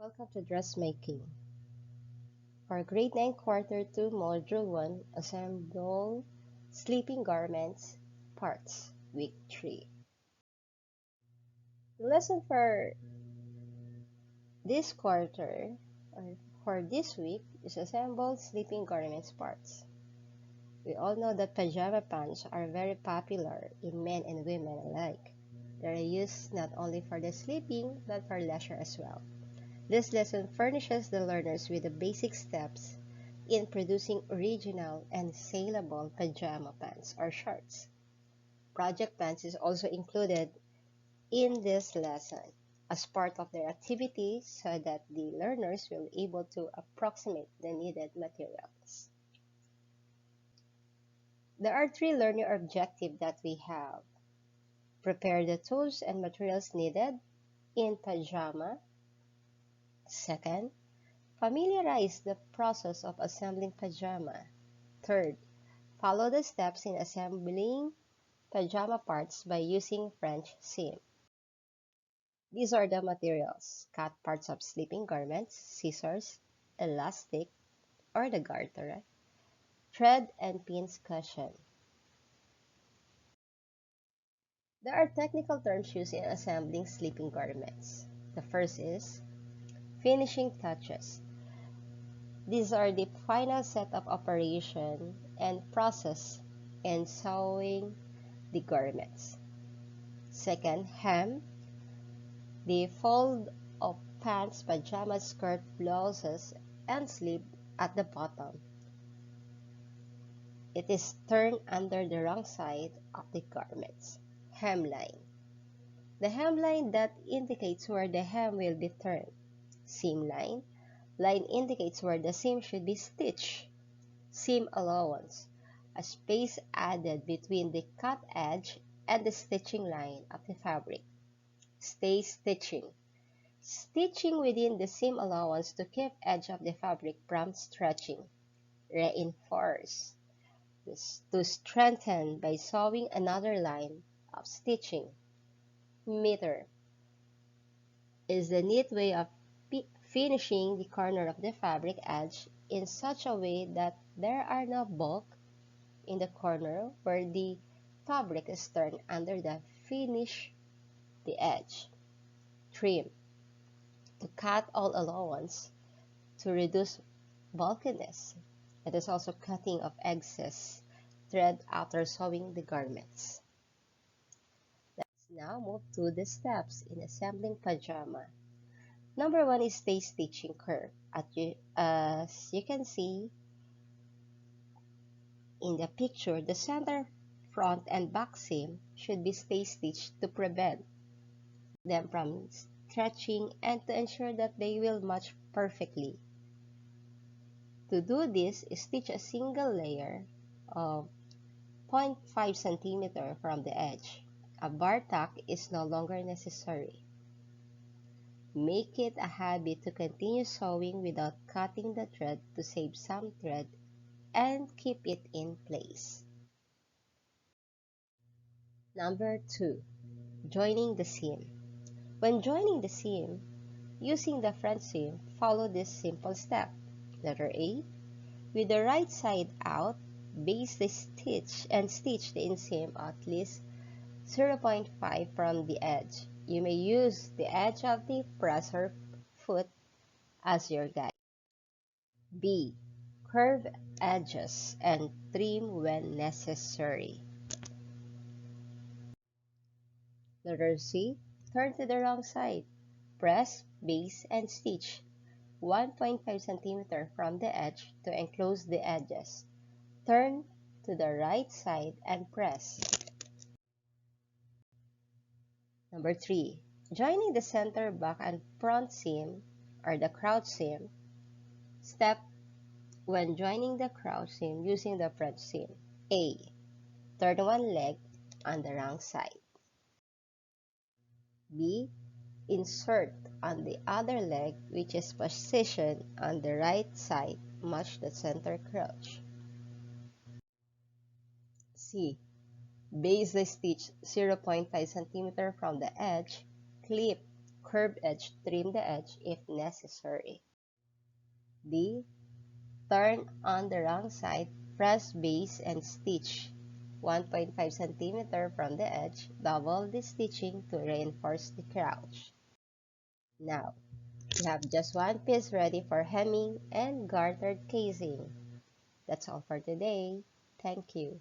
Welcome to Dressmaking. For Grade 9 Quarter 2 Module 1, Assemble Sleeping Garments Parts, Week 3. The lesson for this quarter, or for this week, is Assemble Sleeping Garments Parts. We all know that pajama pants are very popular in men and women alike. They are used not only for the sleeping, but for leisure as well. This lesson furnishes the learners with the basic steps in producing original and saleable pajama pants or shorts. Project pants is also included in this lesson as part of their activity so that the learners will be able to approximate the needed materials. There are 3 learning objectives that we have. Prepare the tools and materials needed in pajama. Second, familiarize the process of assembling pajama. Third, follow the steps in assembling pajama parts by using French seam. These are the materials: cut parts of sleeping garments, scissors, elastic or the garter, thread and pins cushion. There are technical terms used in assembling sleeping garments. The first is finishing touches. These are the final set of operation and process in sewing the garments. Second, hem. The fold of pants, pajamas, skirt, blouses, and sleeve at the bottom. It is turned under the wrong side of the garments. Hemline. The hemline that indicates where the hem will be turned. Seam line. Line indicates where the seam should be stitched. Seam allowance. A space added between the cut edge and the stitching line of the fabric. Stay stitching. Stitching within the seam allowance to keep edge of the fabric from stretching. Reinforce. To strengthen by sewing another line of stitching. Meter is the neat way of finishing the corner of the fabric edge in such a way that there are no bulk in the corner where the fabric is turned under the finish the edge. Trim. To cut all allowance to reduce bulkiness. It is also cutting of excess thread after sewing the garments. Let's now move to the steps in assembling pajama. Number 1 is stay stitching curve. As you can see in the picture, the center, front, and back seam should be stay stitched to prevent them from stretching and to ensure that they will match perfectly. To do this, stitch a single layer of 0.5 cm from the edge. A bar tack is no longer necessary. Make it a habit to continue sewing without cutting the thread to save some thread and keep it in place. Number 2. Joining the seam. When joining the seam, using the front seam, follow this simple step. Letter A. With the right side out, base the stitch and stitch the inseam at least 0.5 from the edge. You may use the edge of the presser foot as your guide. B. Curve edges and trim when necessary. Letter C. Turn to the wrong side. Press, base, and stitch 1.5 cm from the edge to enclose the edges. Turn to the right side and press. Number 3. Joining the center, back, and front seam or the crotch seam. Step when joining the crotch seam using the front seam. A. Turn one leg on the wrong side. B. Insert on the other leg which is positioned on the right side, match the center crotch. C. Base the stitch 0.5 cm from the edge, clip curved edge, trim the edge if necessary. D. Turn on the wrong side, press base and stitch 1.5 cm from the edge, double the stitching to reinforce the crotch. Now, you have just one piece ready for hemming and gartered casing. That's all for today. Thank you.